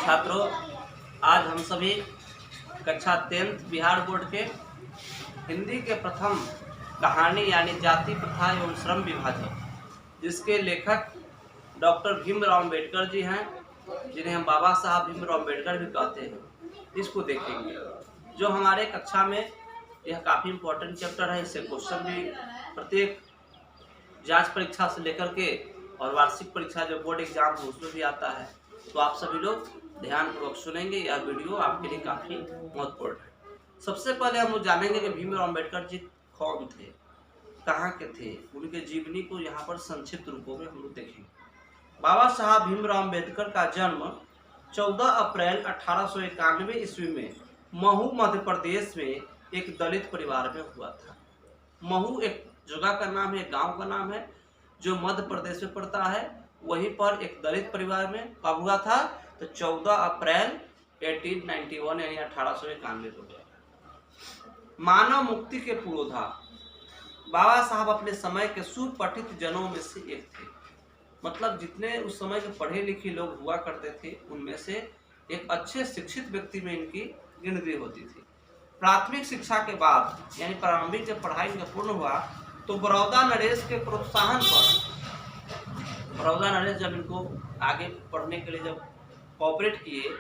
छात्रों, आज हम सभी कक्षा 10th बिहार बोर्ड के हिंदी के प्रथम कहानी यानी जाति प्रथा एवं श्रम विभाजन, जिसके लेखक डॉक्टर भीमराव अम्बेडकर जी हैं, जिन्हें हम बाबा साहब भीमराव अम्बेडकर भी कहते हैं, इसको देखेंगे। जो हमारे कक्षा में यह काफ़ी इम्पोर्टेंट चैप्टर है। इससे क्वेश्चन भी प्रत्येक जांच परीक्षा से लेकर के और वार्षिक परीक्षा जो बोर्ड एग्जाम है उसमें भी आता है। तो आप सभी लोग ध्यानपूर्वक सुनेंगे, यह वीडियो आपके लिए काफ़ी महत्वपूर्ण है। सबसे पहले हम लोग जानेंगे कि भीमराव अम्बेडकर जी कौन थे, कहाँ के थे, उनके जीवनी को यहाँ पर संक्षिप्त रूपों में हम लोग देखेंगे। बाबा साहब भीमराव अम्बेडकर का जन्म 14 अप्रैल 1891 ईस्वी में महू मध्य प्रदेश में एक दलित परिवार में हुआ था। महू एक जगह का नाम है, गांव का नाम है, जो मध्य प्रदेश में पड़ता है। वहीं पर एक दलित परिवार में कब हुआ था, तो 14 अप्रैल 1891 यानी 1891 को हुआ था। मानव मुक्ति के पुरोधा बाबा साहब अपने समय के सुपठित जनों में से एक थे। मतलब जितने उस समय के पढ़े लिखे लोग हुआ करते थे उनमें से एक अच्छे शिक्षित व्यक्ति में इनकी गिनती होती थी। प्राथमिक शिक्षा के बाद यानी प्रारंभिक जब पढ़ाई इनका पूर्ण हुआ तो बड़ौदा नरेश के प्रोत्साहन पर, बड़ौदा नरेश जब इनको आगे पढ़ने के लिए जब कोऑपरेट किए,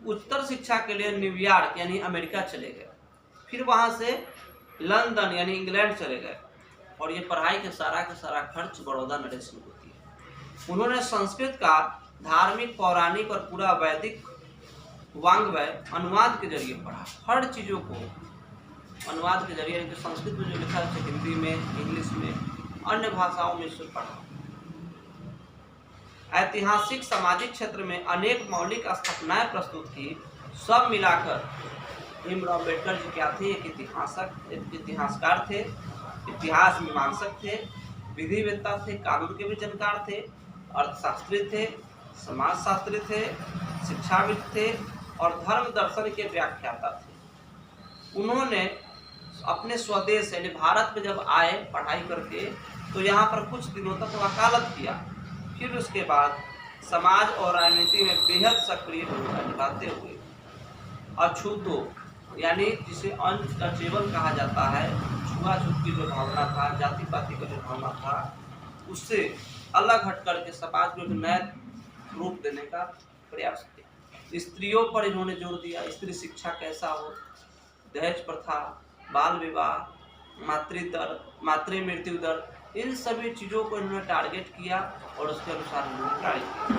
उच्चतर शिक्षा के लिए न्यूयॉर्क यानी अमेरिका चले गए। फिर वहाँ से लंदन यानी इंग्लैंड चले गए और ये पढ़ाई के सारा खर्च बड़ौदा नरेश में होती है। उन्होंने संस्कृत का धार्मिक, पौराणिक और पूरा वैदिक वांग्मय अनुवाद के जरिए पढ़ा। हर चीज़ों को अनुवाद के जरिए, संस्कृत में जो लिखा है हिंदी में, इंग्लिश में, अन्य भाषाओं में इसे पढ़ा। ऐतिहासिक सामाजिक क्षेत्र में अनेक मौलिक स्थापनाएं प्रस्तुत की। सब मिलाकर भीमराव अम्बेडकर जी क्या थे, एक इतिहासकार थे, इतिहास मीमांसक थे, विधिवेत्ता थे, कानून के भी जानकार थे, अर्थशास्त्री थे, समाजशास्त्री थे, शिक्षाविद थे और धर्म दर्शन के व्याख्याता थे। उन्होंने अपने स्वदेश यानी भारत में जब आए पढ़ाई करके तो यहाँ पर कुछ दिनों तक वकालत किया। फिर उसके बाद समाज और राजनीति में बेहद सक्रिय भूमिका निभाते हुए अछूतो यानी जिसे अनटचेबल कहा जाता है, छुआछूत की जो भावना था, जाति पाति का जो भावना था, उससे अलग हट करके समाज में एक नया रूप देने का प्रयास किया। स्त्रियों पर इन्होंने जोर दिया, स्त्री शिक्षा कैसा हो, दहेज प्रथा, बाल विवाह, मातृ मृत्यु दर, इन सभी चीज़ों को इन्होंने टारगेट किया और उसके अनुसार इन्होंने कार्य किया।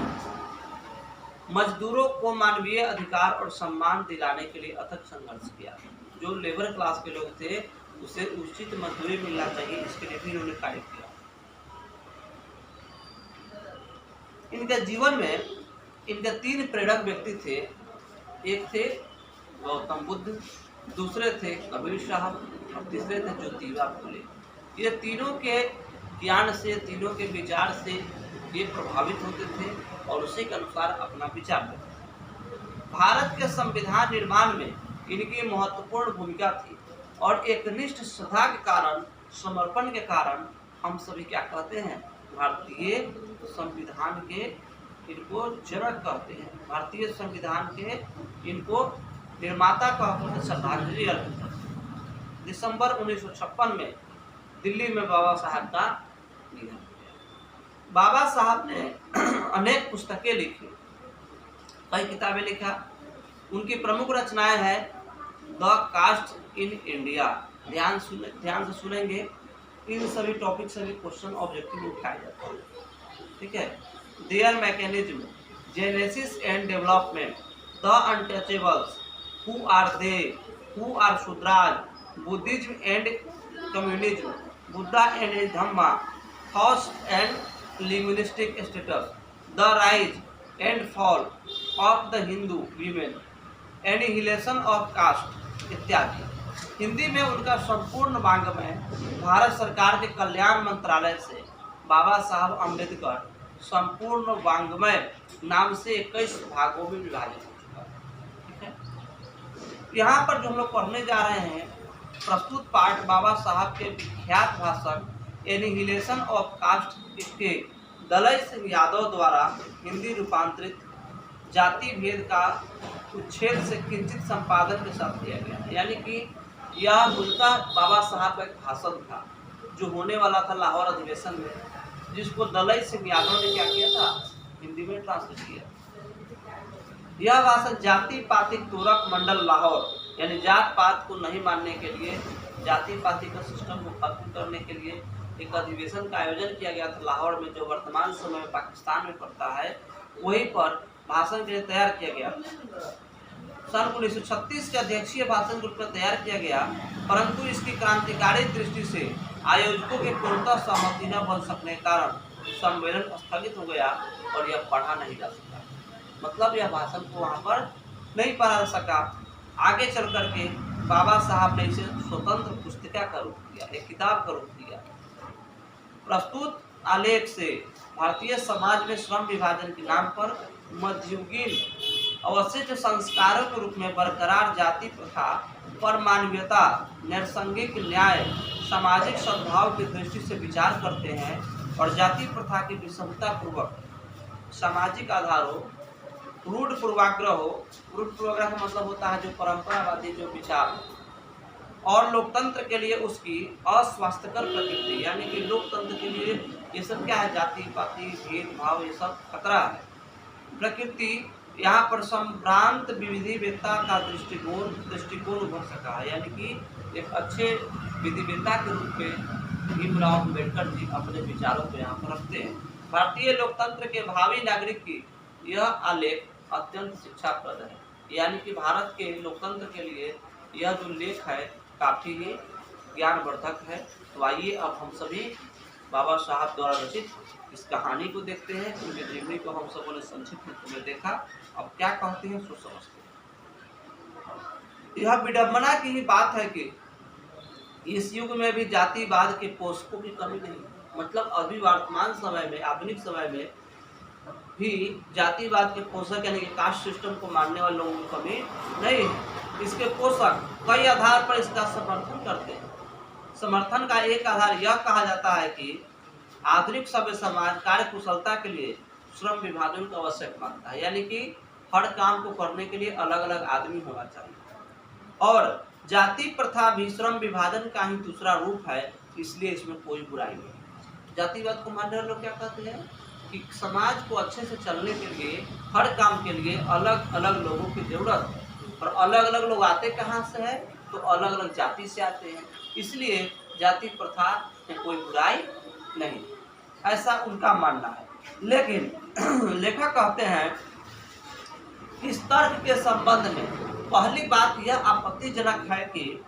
मजदूरों को मानवीय अधिकार और सम्मान दिलाने के लिए अथक संघर्ष किया। जो लेबर क्लास के लोग थे उसे उचित मजदूरी मिलना चाहिए, इसके लिए भी इन्होंने कार्य किया। इनके जीवन में इनके 3 प्रेरक व्यक्ति थे। एक थे गौतम बुद्ध, दूसरे थे कबीर साहब और तीसरे थे ज्योतिबा फुले। ये तीनों के ज्ञान से, तीनों के विचार से ये प्रभावित होते थे और उसी के अनुसार अपना विचार करते थे। भारत के संविधान निर्माण में इनकी महत्वपूर्ण भूमिका थी और एक निष्ठ श्रद्धा के कारण, समर्पण के कारण हम सभी क्या कहते हैं, भारतीय संविधान के इनको जनक कहते हैं। भारतीय संविधान के इनको निर्माता कहते हैं, श्रद्धांजलि अर्पित करते हैं। दिसंबर 1956 में दिल्ली में बाबा साहब का निधन हो गया। बाबा साहब ने अनेक पुस्तकें लिखी, कई किताबें लिखा। उनकी प्रमुख रचनाएं हैं द कास्ट इन इंडिया। ध्यान से सुनेंगे, इन सभी टॉपिक से भी क्वेश्चन ऑब्जेक्टिव उठाए जाते हैं, ठीक है। There mechanism, genesis and development, the untouchables, who are they, who are Shudras, Buddhism and communism, Buddha and Dhamma, thoughts and linguistic status, the rise and fall of the Hindu women, annihilation of caste इत्यादि। हिंदी में उनका संपूर्ण वाङ्मय भारत सरकार के कल्याण मंत्रालय से बाबा साहब अम्बेडकर संपूर्ण वाङ्मय नाम से 21 भागों में विभाजित हो चुका है, ठीक है। यहाँ पर जो हम लोग पढ़ने जा रहे हैं, प्रस्तुत पाठ बाबा साहब के विख्यात भाषण एनिहिलेशन ऑफ कास्ट के दलई सिंह यादव द्वारा हिंदी रूपांतरित जाति भेद का उच्छेद से किंचित संपादन के साथ किया गया। यानी कि यह उनका बाबा साहब का एक भाषण था जो होने वाला था लाहौर अधिवेशन में, जिसको दलई सिंह यादव ने क्या किया था, हिंदी में ट्रांसलेट किया। यह भाषण जाति पाति तुरक मंडल लाहौर, यानी जात पात को नहीं मानने के लिए, जाति पाति का सिस्टम को खत्म करने के लिए एक अधिवेशन का आयोजन किया गया था लाहौर में, जो वर्तमान समय में पाकिस्तान में पड़ता है। वहीं पर भाषण के लिए तैयार किया गया। सन 1936 के अध्यक्षीय भाषण के रूप में तैयार किया गया, परंतु इसकी क्रांतिकारी दृष्टि से आयोजकों के पूर्णतः सहमति न बन सकने के कारण सम्मेलन स्थगित हो गया और यह पढ़ा नहीं जा सका। मतलब यह भाषण को वहाँ पर नहीं पढ़ा जा सका। आगे चल करके बाबा साहब ने इसे स्वतंत्र पुस्तिका का रूप दिया, एक किताब का रूप दिया। प्रस्तुत आलेख से भारतीय समाज में श्रम विभाजन के नाम पर मध्ययुगीन अवशिष्ट संस्कारों के रूप में बरकरार जाति प्रथा पर मानवीयता, नैसर्गिक न्याय, सामाजिक सद्भाव की दृष्टि से विचार करते हैं और जाति प्रथा की विषमता पूर्वक सामाजिक आधारों, रूढ़ पूर्वाग्रहों, रूढ़ पूर्वाग्रह का मतलब होता है जो परंपरावादी जो विचार, और लोकतंत्र के लिए उसकी अस्वास्थ्यकर प्रकृति, यानी कि लोकतंत्र के लिए ये सब क्या है, जाति पाति भेदभाव, ये सब खतरा है। प्रकृति यहाँ पर संभ्रांत विविधिवेत्ता का दृष्टिकोण उभर सका है, यानी कि एक अच्छे विधिवेत्ता के रूप में भीमराव अम्बेडकर जी अपने विचारों को यहाँ पर रखते हैं। भारतीय लोकतंत्र के भावी नागरिक की यह आलेख अत्यंत शिक्षाप्रद है, यानी कि भारत के लोकतंत्र के लिए यह जो लेख है काफ़ी ही ज्ञानवर्धक है। तो आइए अब हम सभी बाबा साहब द्वारा रचित इस कहानी को देखते हैं। उनकी जीवनी को हम सबों ने संक्षिप्त रूप में देखा, अब क्या कहते हैं सो समझते हैं। यह विडंबना की ही बात है कि इस युग में भी जातिवाद के पोषकों की कमी नहीं। मतलब अभी वर्तमान समय में, आधुनिक समय में भी जातिवाद के पोषक यानी कि कास्ट सिस्टम को मानने वाले लोगों की कमी नहीं है। इसके पोषक कई आधार पर इसका समर्थन करते हैं। समर्थन का एक आधार यह कहा जाता है कि आधुनिक सभ्य समाज कार्य कुशलता के लिए श्रम विभाजन को आवश्यक मानता है, यानी कि हर काम को करने के लिए अलग अलग आदमी होना चाहिए। और जाति प्रथा भी श्रम विभाजन का ही दूसरा रूप है, इसलिए इसमें कोई बुराई नहीं। जातिवाद को मानने वाले लोग क्या कहते हैं कि समाज को अच्छे से चलने के लिए हर काम के लिए अलग अलग लोगों की जरूरत है, और अलग अलग लोग आते कहाँ से है, तो अलग अलग जाति से आते हैं, इसलिए जाति प्रथा में कोई बुराई नहीं, ऐसा उनका मानना है। लेकिन लेखक कहते हैं इस तर्क के संबंध में पहली बात यह आपत्तिजनक है कि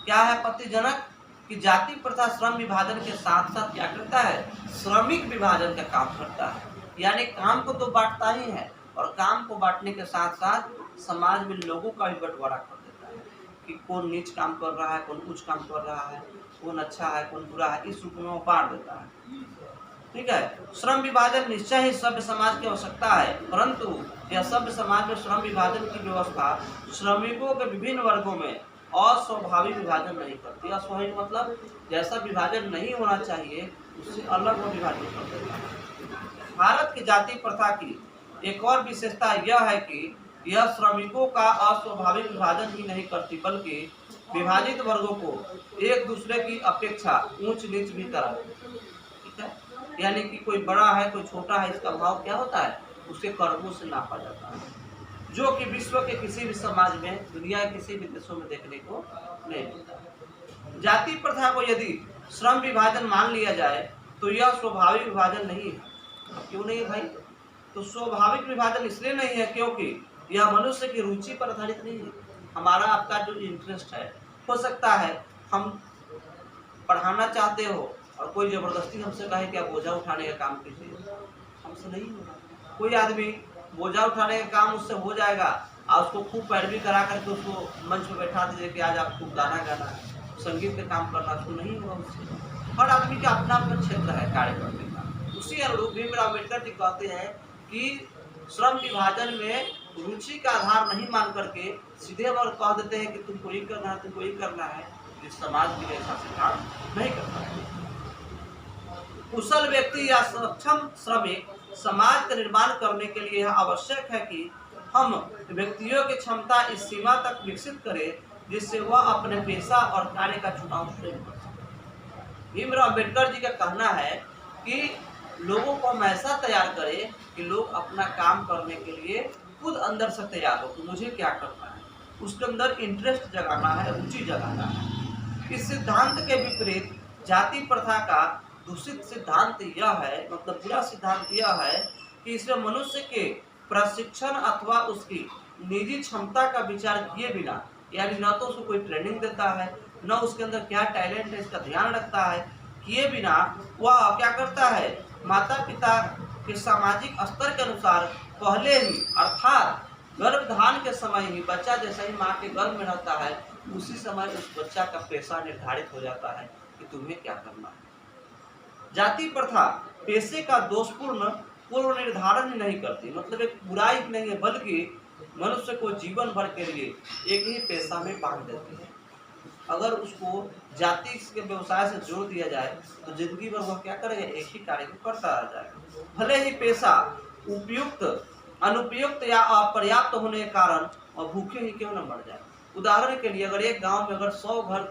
क्या है आपत्तिजनक, कि जाति प्रथा श्रम विभाजन के साथ साथ क्या करता है, श्रमिक विभाजन का काम करता है। यानी काम को तो बांटता ही है, और काम को बांटने के साथ साथ समाज में लोगों का भी बंटवारा कर देता है कि कौन नीच काम कर रहा है, कौन उच्च काम कर रहा है, कौन अच्छा है, कौन बुरा है, इस रूप में वो बांट देता है। ठीक है, श्रम विभाजन निश्चय ही सभ्य समाज की आवश्यकता है, परंतु यह सभ्य समाज में श्रम विभाजन की व्यवस्था श्रमिकों के विभिन्न वर्गों में अस्वाभाविक विभाजन नहीं करती। अस्वाभाविक मतलब जैसा विभाजन नहीं होना चाहिए उससे अलग वो विभाजन कर देता है। भारत की जाति प्रथा की एक और विशेषता यह है कि यह श्रमिकों का अस्वाभाविक विभाजन ही नहीं करती, बल्कि विभाजित वर्गों को एक दूसरे की अपेक्षा ऊंच नीच भी कराती है। ठीक है, यानी कि कोई बड़ा है कोई छोटा है, इसका भाव क्या होता है, उसके कर्मों से नापा जाता है, जो कि विश्व के किसी भी समाज में, दुनिया के किसी भी देशों में देखने को नहीं मिलता। जाति प्रथा को यदि श्रम विभाजन मान लिया जाए तो यह स्वाभाविक विभाजन नहीं है। क्यों नहीं है भाई? तो स्वाभाविक विभाजन इसलिए नहीं है क्योंकि यह मनुष्य की रुचि पर आधारित नहीं है। हमारा आपका जो इंटरेस्ट है, हो सकता है हम पढ़ाना चाहते हो और कोई जबरदस्ती हमसे कहे कि आप बोझा उठाने का काम कीजिए, हमसे नहीं होगा। कोई आदमी बोझा उठाने का काम उससे हो जाएगा और उसको खूब पैरवी करा करके उसको मंच पर बैठा दीजिए कि आज आपको गाना गाना है, संगीत का काम करना, उसको नहीं होगा उससे। हर आदमी का अपना अपना क्षेत्र है कार्य करने का। उसी अनुरूप भीमराव अम्बेडकर जी कहते हैं कि श्रम विभाजन में रुचि का आधार नहीं मान करके सीधे और कह देते हैं कि तुमको ये करना है, तुमको ये करना है, इस समाज के लिए ऐसा सिद्धांत नहीं करता है। कुशल व्यक्ति या सक्षम श्रमिक समाज का निर्माण करने के लिए यह आवश्यक है कि हम व्यक्तियों की क्षमता इस सीमा तक विकसित करें जिससे वह अपने पेशा और कार्य का चुनाव स्वयं कर सके। भीमराव अम्बेडकर जी का कहना है कि लोगों को हम ऐसा तैयार करें कि लोग अपना काम करने के लिए खुद अंदर से तैयार हो कि मुझे क्या करना है, उसके अंदर इंटरेस्ट जगाना है, रुचि जगाना है। इस सिद्धांत के विपरीत जाति प्रथा का दूषित सिद्धांत यह है, मतलब बुरा सिद्धांत यह है कि इसमें मनुष्य के प्रशिक्षण अथवा उसकी निजी क्षमता का विचार किए बिना, यानी न तो उसको कोई ट्रेनिंग देता है, न उसके अंदर क्या टैलेंट है इसका ध्यान रखता है, किए बिना वह क्या करता है, माता पिता के सामाजिक स्तर के अनुसार पहले ही अर्थात गर्भधान के समय ही बच्चा जैसा ही माँ के गर्भ में रहता है उसी समय उस बच्चा का पेशा निर्धारित हो जाता है कि तुम्हें क्या करना है। जाति प्रथा पेशे का दोषपूर्ण पूर्व निर्धारण ही नहीं करती, मतलब एक बुराई नहीं है, बल्कि मनुष्य को जीवन भर के लिए एक ही पेशा में बांध देती है। अगर उसको जाति के व्यवसाय से जोड़ दिया जाए तो जिंदगी भर वह क्या करेगा, एक ही कार्य को करता रह जाएगा। भले ही पेशा उपयुक्त, अनुपयुक्त या अपर्याप्त होने के कारण वह भूखे ही क्यों न मर जाए। उदाहरण के लिए अगर एक गांव में अगर 100 घर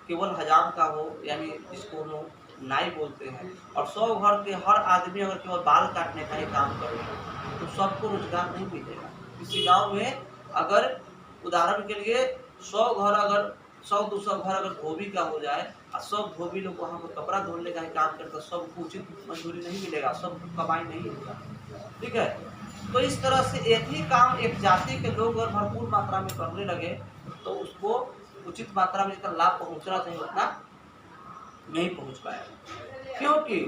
केवल हजाम का हो, यानी जिसको हम नाई बोलते हैं, और 100 घर के हर आदमी अगर केवल बाल काटने का ही काम करे तो सबको रोजगार नहीं मिलेगा। किसी गांव में अगर उदाहरण के लिए 100 घर अगर 100-200 घर अगर धोबी का हो जाए और सब धोबी लोग वहाँ पर कपड़ा धोने का ही काम करते, तो सबको उचित मजदूरी नहीं मिलेगा, सब कमाई नहीं होगा। ठीक है, तो इस तरह से एक ही काम एक जाति के लोग अगर भरपूर मात्रा में करने लगे तो उसको उचित मात्रा में जितना लाभ पहुँचना चाहिए उतना नहीं पहुँच पाएगा, क्योंकि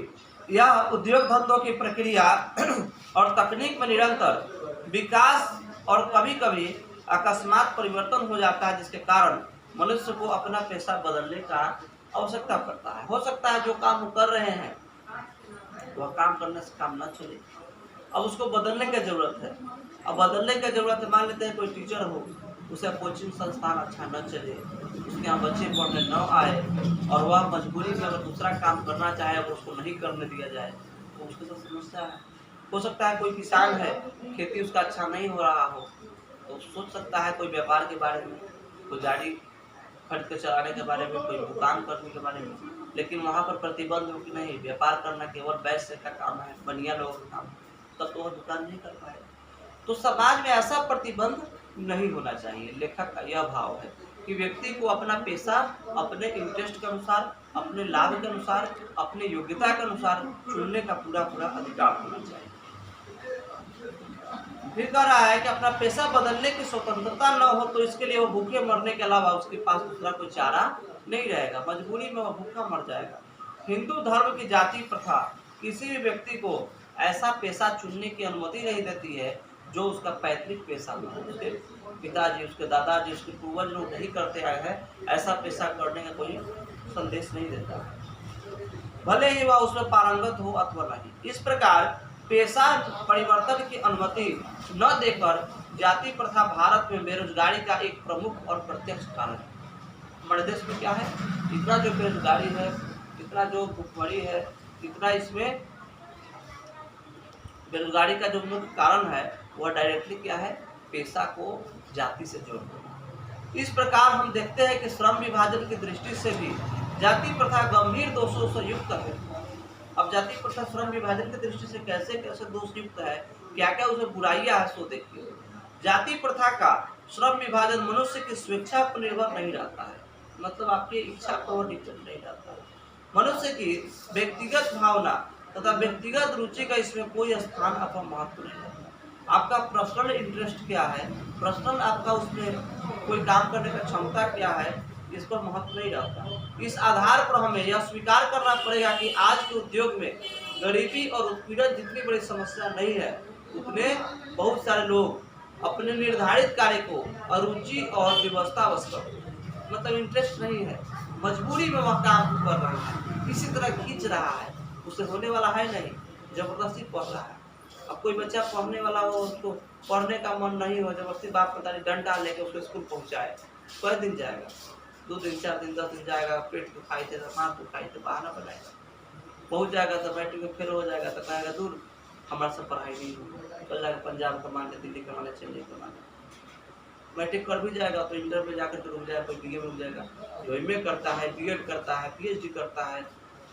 यह उद्योग धंधों की प्रक्रिया और तकनीक में निरंतर विकास और कभी कभी अकस्मात परिवर्तन हो जाता है, जिसके कारण मनुष्य को अपना पेशा बदलने का आवश्यकता पड़ता है। हो सकता है जो काम वो कर रहे हैं वह काम करने से काम न चले, अब उसको बदलने की जरूरत है। अब बदलने की जरूरत है, मान लेते हैं कोई टीचर हो, उसे कोचिंग संस्थान अच्छा न चले, उसके यहाँ बच्चे पढ़ने न आए और वह मजबूरी में अगर दूसरा काम करना चाहे अगर उसको नहीं करने दिया जाए तो उसके साथ समस्या है। हो सकता है कोई किसान है, खेती उसका अच्छा नहीं हो रहा हो, तो सोच सकता है कोई व्यापार के बारे में, कोई गाड़ी खरीद के चलाने के बारे में, कोई दुकान करने के बारे में, लेकिन वहाँ पर प्रतिबंध हो कि नहीं, व्यापार करना केवल वैश्य का काम है, बनिया लोगों का काम, तब तो वह दुकान नहीं कर पाएगा। तो समाज में ऐसा प्रतिबंध नहीं होना चाहिए। लेखक का यह भाव है कि व्यक्ति को अपना पेशा अपने इंटरेस्ट के अनुसार, अपने लाभ के अनुसार, अपनी योग्यता के अनुसार चुनने का पूरा अधिकार होना चाहिए। फिर कह रहा है कि अपना पेशा बदलने की स्वतंत्रता न हो तो इसके लिए वो भूखे मरने के अलावा उसके पास दूसरा कोई चारा नहीं रहेगा, मजबूरी में वह भूखा मर जाएगा। हिंदू धर्म की जाति प्रथा किसी भी व्यक्ति को ऐसा पेशा चुनने की अनुमति नहीं देती है जो उसका पैतृक पेशा हो। उसके पिताजी, उसके दादाजी, उसके पूर्वज लोग नहीं करते आए हैं, ऐसा पेशा करने का कोई संदेश नहीं देता, भले ही वह उसमें पारंगत हो अथवा नहीं। इस प्रकार पेशा परिवर्तन की अनुमति न देकर जाति प्रथा भारत में बेरोजगारी का एक प्रमुख और प्रत्यक्ष कारण है। हमारे देश में क्या है, इतना जो बेरोजगारी है, इतना जो भुखमरी है, इतना इसमें बेरोजगारी का जो मुख्य कारण है वह डायरेक्टली क्या है, पेशा को जाति से जोड़ना। इस प्रकार हम देखते हैं कि श्रम विभाजन की दृष्टि से भी जाति प्रथा गंभीर दोषों से युक्त है। अब जाति प्रथा श्रम विभाजन की दृष्टि से कैसे कैसे दोषयुक्त है, क्या क्या उसमें बुराइयां है, सो देखिए। जाति प्रथा का श्रम विभाजन मनुष्य की स्वेच्छा पर निर्भर नहीं रहता है, मतलब आपकी इच्छा पर डिपेंड नहीं रहता है। मनुष्य की व्यक्तिगत भावना तथा व्यक्तिगत रुचि का इसमें कोई स्थान अथवा महत्व नहीं रहता। आपका पर्सनल इंटरेस्ट क्या है, पर्सनल आपका उसमें कोई काम करने का क्षमता क्या है, इस पर महत्व नहीं रहता। इस आधार पर हमें यह स्वीकार करना पड़ेगा कि आज के उद्योग में गरीबी और उत्पीड़न जितनी बड़ी समस्या नहीं है, उतने बहुत सारे लोग अपने निर्धारित कार्य को अरुचि और व्यवस्थावश मतलब इंटरेस्ट नहीं है, मजबूरी में वह काम कर रहा है, किसी तरह खींच रहा है, उसे होने वाला है नहीं, जबरदस्ती पढ़ रहा है। अब कोई बच्चा पढ़ने वाला हो, उसको पढ़ने का मन नहीं हो, जबरदस्ती बाप पता नहीं डंडा लेके उसको स्कूल पहुँचाए, कई दिन जाएगा, 2 दिन 4 दिन 10 दिन जाएगा, पेट दुखाई थे, माथ दुखाई थे, बहाना बनाएगा, पहुँच जाएगा तो बैटरी में फेल हो जाएगा तो कहेगा दूर हमारे से पढ़ाई नहीं होगी, चल जाएगा पंजाब कमाने, दिल्ली कमाने, चेन्नई कमाने। मैट्रिक कर भी जाएगा तो इंटर में जाकर तो रुक जाएगा, कोई बीए में रुक जाएगा। जो एमए करता है, बीएड करता है, पीएचडी करता है,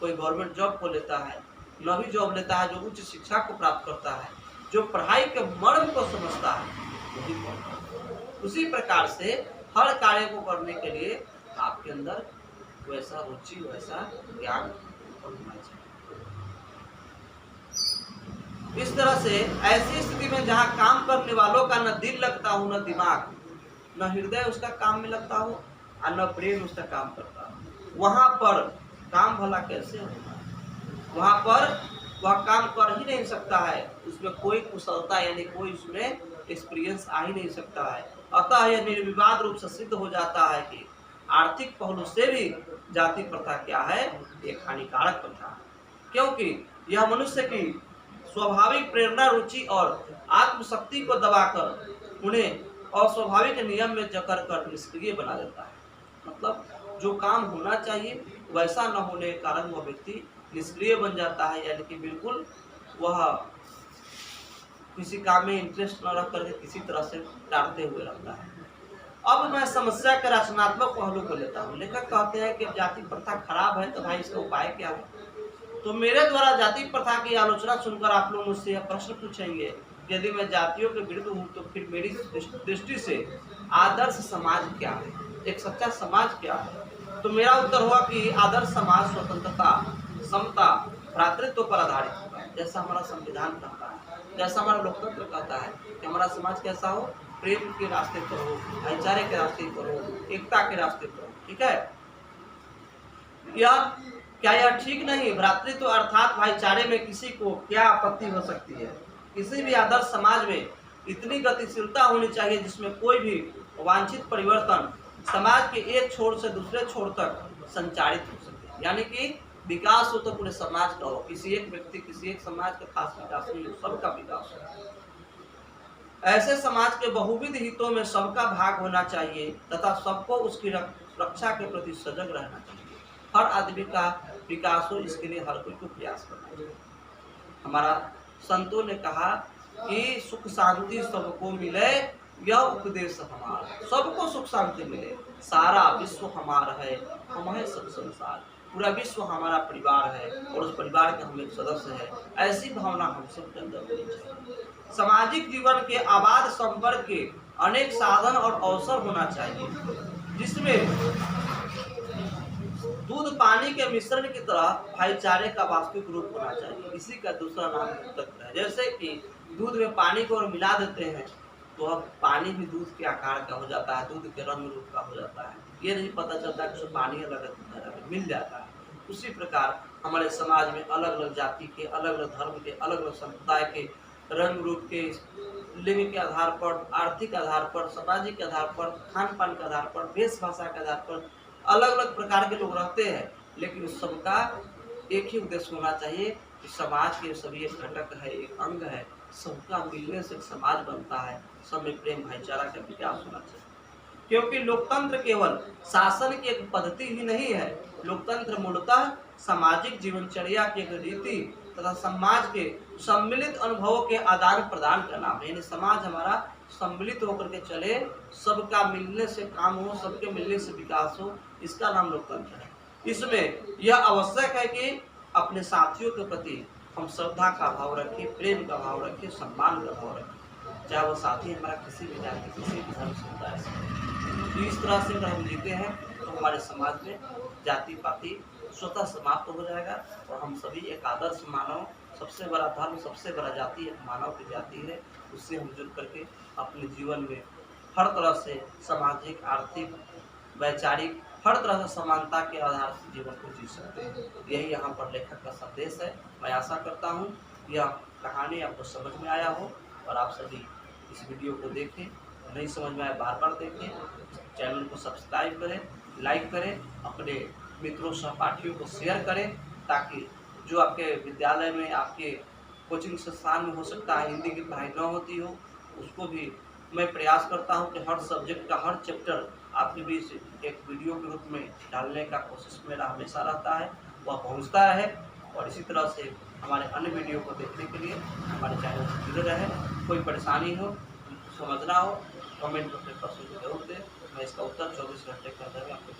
कोई गवर्नमेंट जॉब को लेता है, नवी जॉब लेता है, जो उच्च शिक्षा को प्राप्त करता है, जो पढ़ाई के मर्म को समझता है, वही पढ़ता है। उसी प्रकार से हर कार्य को करने के लिए आपके अंदर वैसा रुचि, वैसा ज्ञान होना चाहिए। इस तरह से ऐसी स्थिति में जहाँ काम करने वालों का न दिल लगता हो, न दिमाग, न हृदय उसका काम में लगता हो और न ब्रेन उसका काम करता हो, वहां पर काम भला कैसे होगा? वहां पर वह काम कर ही नहीं सकता है, उसमें कोई कुशलता यानी कोई उसमें एक्सपीरियंस आ ही नहीं सकता है। अतः यह निर्विवाद रूप से सिद्ध हो जाता है कि आर्थिक पहलू से भी जाति प्रथा क्या है, एक हानिकारक प्रथा है, क्योंकि यह मनुष्य की स्वाभाविक प्रेरणा, रुचि और आत्मशक्ति को दबाकर उन्हें अस्वाभाविक नियम में जकड़ कर निष्क्रिय बना देता है। मतलब जो काम होना चाहिए वैसा न होने के कारण वह व्यक्ति निष्क्रिय बन जाता है, यानी कि बिल्कुल वह किसी काम में इंटरेस्ट न रख करके किसी तरह से टालते हुए रहता है। अब मैं समस्या के रचनात्मक पहलू को लेता हूँ। लेखक कहते हैं कि जाति प्रथा खराब है तो भाई इसका उपाय क्या है? तो मेरे द्वारा जाति प्रथा की आलोचना सुनकर आप लोग मुझसे यह प्रश्न पूछेंगे, यदि मैं जातियों के विरुद्ध हूँ तो फिर मेरी दृष्टि से आदर्श समाज क्या है, एक सच्चा समाज क्या है? तो मेरा उत्तर हुआ कि आदर्श समाज स्वतंत्रता, समता, भ्रातृत्व पर आधारित होगा, जैसा हमारा संविधान कहता है, जैसा हमारा लोकतंत्र कहता है कि हमारा समाज कैसा हो, प्रेम के रास्ते पर हो, भाईचारे के रास्ते पर हो, एकता के रास्ते पर हो। ठीक है, क्या यह ठीक नहीं? भ्रातृत्व अर्थात भाईचारे में किसी को क्या आपत्ति हो सकती है? किसी भी आदर्श समाज में इतनी गतिशीलता होनी चाहिए जिसमें कोई भी वांछित परिवर्तन समाज के एक छोर से दूसरे छोर तक संचारित हो सके, यानी कि विकास हो तो पूरे समाज का हो, किसी एक व्यक्ति, किसी एक समाज का खास विकास नहीं हो, सबका विकास हो। ऐसे समाज के बहुविध हितों में सबका भाग होना चाहिए तथा सबको उसकी रक्षा के प्रति सजग रहना चाहिए। हर आदमी का विकास हो, इसके लिए हर कोई को प्रयास करना चाहिए। हमारा संतों ने कहा कि सुख शांति सबको मिले, यह उपदेश हमारा। सबको सुख शांति मिले, सारा विश्व हमारा है, हम है सब संसार, पूरा विश्व हमारा परिवार है और उस परिवार के हम एक सदस्य है। ऐसी भावना हम सब के अंदर होनी चाहिए। सामाजिक जीवन के आबाद संपर्क के अनेक साधन और अवसर होना चाहिए, जिसमें दूध पानी के मिश्रण की तरह भाईचारे का वास्तविक रूप होना चाहिए। इसी का दूसरा नाम तत्व है। जैसे कि दूध में पानी को मिला देते हैं तो अब पानी भी दूध के आकार का हो जाता है, दूध के रंग रूप का हो जाता है, ये नहीं पता चलता कि उसमें पानी अलग मिल जाता है। उसी प्रकार हमारे समाज में अलग अलग जाति के, अलग अलग धर्म के, अलग अलग संप्रदाय के, रंग रूप के, लिंग के आधार पर, आर्थिक आधार पर, सामाजिक के आधार पर, खान पान के आधार पर, वेश भाषा के आधार पर अलग अलग प्रकार के लोग रहते हैं, लेकिन उस सबका एक ही उद्देश्य होना चाहिए कि समाज के सभी एक घटक है, एक अंग है, सबका मिलने से समाज बनता है, सब में प्रेम भाईचारा का विकास होना चाहिए। क्योंकि लोकतंत्र केवल शासन की एक पद्धति ही नहीं है, लोकतंत्र मूलतः सामाजिक जीवनचर्या की एक रीति तथा समाज के सम्मिलित अनुभवों के आदान प्रदान का नाम है। यानी समाज हमारा सम्मिलित होकर के चले, सबका मिलने से काम हो, सबके मिलने से विकास हो, इसका नाम लोकतंत्र है। इसमें यह आवश्यक है कि अपने साथियों के प्रति हम श्रद्धा का भाव रखें, प्रेम का भाव रखें, सम्मान का भाव रखें, चाहे वो साथी हमारा किसी भी जाति, किसी भी धर्म समुदाय से। तो इस तरह से अगर हम लेते हैं तो हमारे समाज में जाति पाति स्वतः समाप्त हो जाएगा और हम सभी एक आदर्श मानव, सबसे बड़ा धर्म, सबसे बड़ा जाति एक मानव की जाति है, उससे हम जुड़ करके अपने जीवन में हर तरह से सामाजिक, आर्थिक, वैचारिक, हर तरह से समानता के आधार से जीवन को जी सकते हैं। यही यहाँ पर लेखक का संदेश है। मैं आशा करता हूँ यह कहानी आपको समझ में आया हो और आप सभी इस वीडियो को देखें, नहीं समझ में आए बार बार देखें, चैनल को सब्सक्राइब करें, लाइक करें, अपने मित्रों सहपाठियों को शेयर करें, ताकि जो आपके विद्यालय में, आपके कोचिंग संस्थान में हो सकता है हिंदी की पढ़ाई न होती हो, उसको भी मैं प्रयास करता हूं कि हर सब्जेक्ट का हर चैप्टर आपके बीच एक वीडियो के रूप में डालने का कोशिश मेरा हमेशा रहता है, वह पहुंचता रहे। और इसी तरह से हमारे अन्य वीडियो को देखने के लिए हमारे चैनल से जुड़े रहे। कोई परेशानी हो, समझना हो, कमेंट में अपने प्रश्न को जरूर दें। मैं इसका उत्तर 24 घंटे के अंदर में आपको